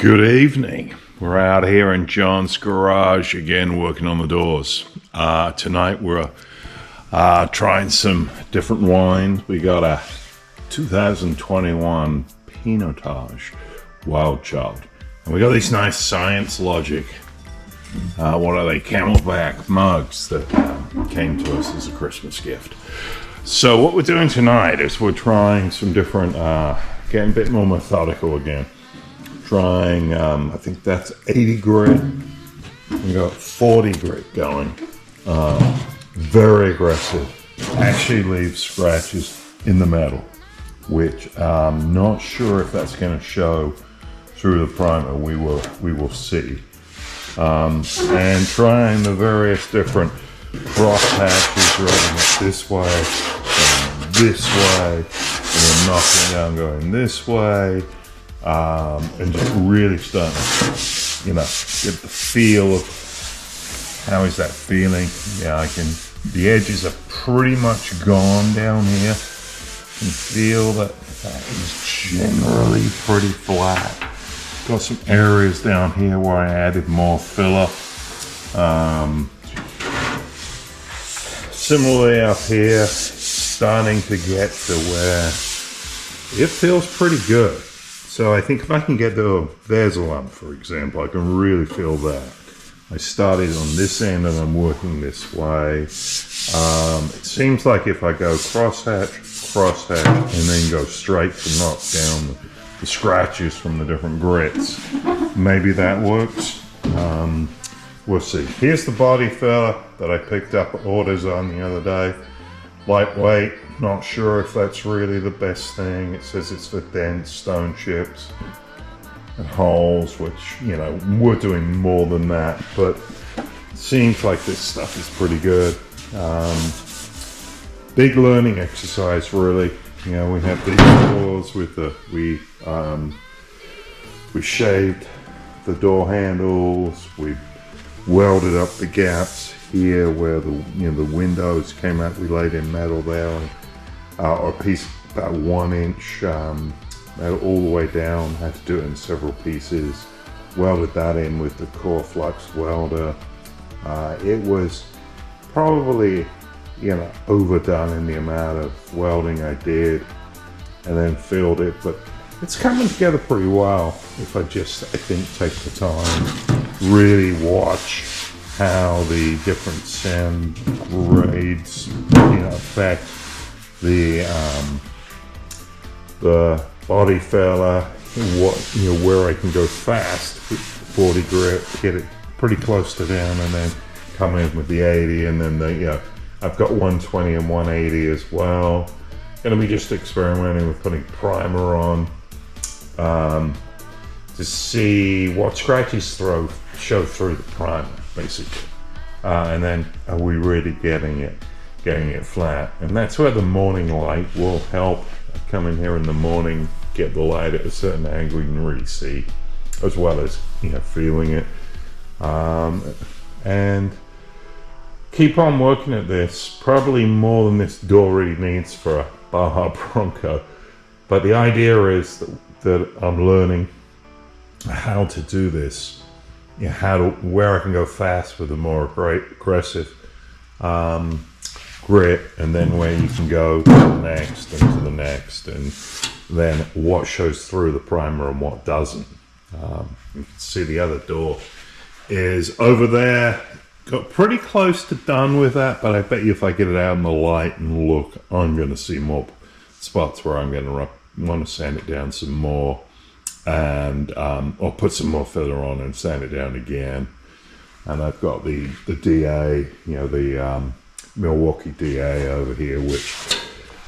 Good evening. We're out here in John's garage again working on the doors. Tonight we're trying some different wines. We got a 2021 Pinotage Wild Child. And we got these nice Science Logic, what are they, Camelback mugs that came to us as a Christmas gift. So what we're doing tonight is we're trying some different, getting a bit more methodical again. Trying, I think that's 80 grit. We got 40 grit going. Very aggressive. Actually leaves scratches in the metal, which I'm not sure if that's going to show through the primer. We will see. And trying the various different cross hatches, running it this way, and then knocking down, going this way. And just really starting to, get the feel of how is that feeling. Yeah, the edges are pretty much gone down here. You can feel that is generally pretty flat. Got some areas down here where I added more filler. Similarly up here, starting to get to where it feels pretty good. So I think if I can get there's a lump, for example, I can really feel that. I started on this end and I'm working this way. It seems like if I go crosshatch, and then go straight to knock down the scratches from the different grits, maybe that works. We'll see. Here's the body filler that I picked up orders on the other day. Lightweight. Not sure if that's really the best thing. It says it's for dense stone chips and holes, which, we're doing more than that, but it seems like this stuff is pretty good. Big learning exercise, really. We have these doors with we shaved the door handles, we welded up the gaps here where the windows came out. We laid in metal there, or a piece about 1 inch metal all the way down. Had to do it in several pieces. Welded that in with the core flux welder. It was probably overdone in the amount of welding I did, and then filled it, but it's coming together pretty well if I think take the time, really watch how the different sand grades affect the body filler, where I can go fast with 40 grit, get it pretty close to down, and then come in with the 80, and then I've got 120 and 180 as well. Gonna be just experimenting with putting primer on to see what scratches show through the primer, basically, and then are we really getting it flat? And that's where the morning light will help. I come in here in the morning, get the light at a certain angle, you can really see, as well as feeling it, and keep on working at this. Probably more than this door really needs for a Baja Bronco, but the idea is that I'm learning how to do this, where I can go fast with a more aggressive grit, and then where you can go to the next and to the next, and then what shows through the primer and what doesn't. You can see the other door is over there. Got pretty close to done with that, but I bet you if I get it out in the light and look, I'm going to see more spots where I'm going to want to sand it down some more, and or put some more filler on and sand it down again. And I've got the DA, the Milwaukee DA over here, which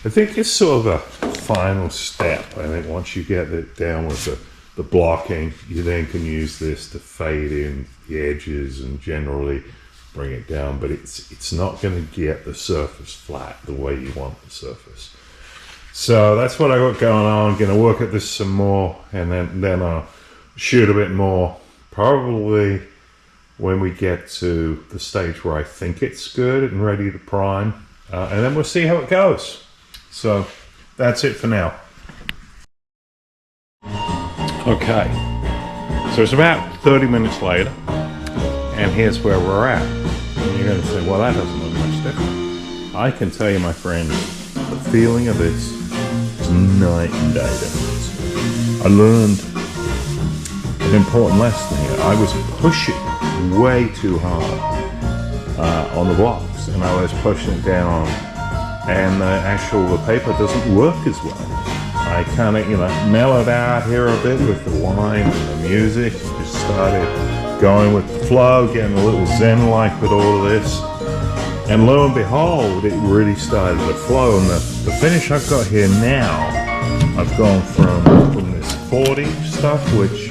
I think is sort of a final step. I think once you get it down with the blocking, you then can use this to fade in the edges and generally bring it down, but it's not going to get the surface flat the way you want the surface. So that's what I got going on. I'm going to work at this some more, and then I'll shoot a bit more, probably when we get to the stage where I think it's good and ready to prime, and then we'll see how it goes. So that's it for now. Okay, So it's about 30 minutes later, and here's where we're at. And you're going to say, well, that doesn't look much different. I can tell you, my friend, the feeling of this is night and day difference. I learned an important lesson here. I was pushing way too hard on the blocks, and I was pushing it down, and the paper doesn't work as well. I kind of, mellowed out here a bit with the wine and the music, just started going with the flow, getting a little zen-like with all of this, and lo and behold, it really started to flow. And the finish I've got here now, I've gone from this 40 stuff, which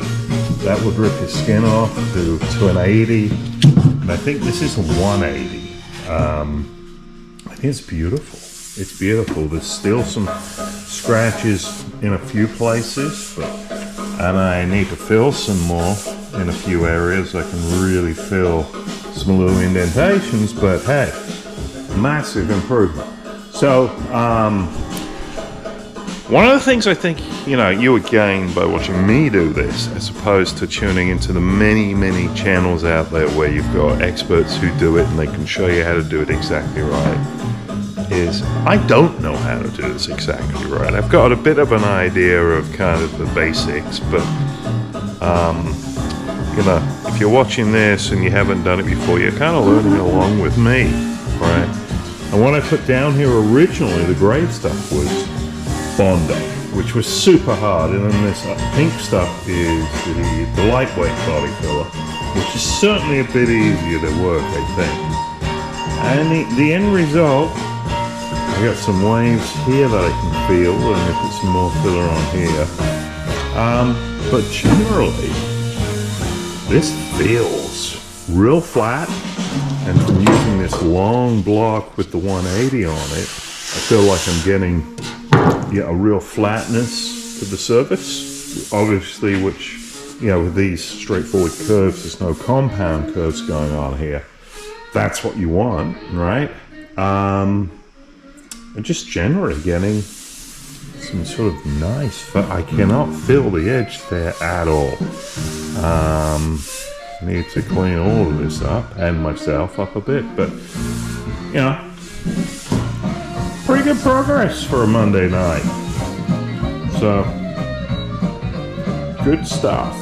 that would rip your skin off, to an 80, and I think this is a 180. I think it's beautiful. It's beautiful. There's still some scratches in a few places, and I need to fill some more in a few areas. I can really fill some little indentations, but hey, massive improvement. So, one of the things I think, you would gain by watching me do this, as opposed to tuning into the many, many channels out there where you've got experts who do it and they can show you how to do it exactly right, is I don't know how to do this exactly right. I've got a bit of an idea of kind of the basics, but, if you're watching this and you haven't done it before, you're kind of learning along with me, right? And what I put down here originally, the gray stuff, was Bondo, which was super hard, and then this pink stuff is the lightweight body filler, which is certainly a bit easier to work, I think. And the end result, I got some waves here that I can feel, and I put some more filler on here. But generally, this feels real flat, and from using this long block with the 180 on it, I feel like I'm getting a real flatness to the surface, obviously, which, with these straightforward curves, there's no compound curves going on here. That's what you want, right? And just generally getting some sort of nice, but I cannot feel the edge there at all. Need to clean all of this up and myself up a bit, but, pretty good progress for a Monday night. So, good stuff.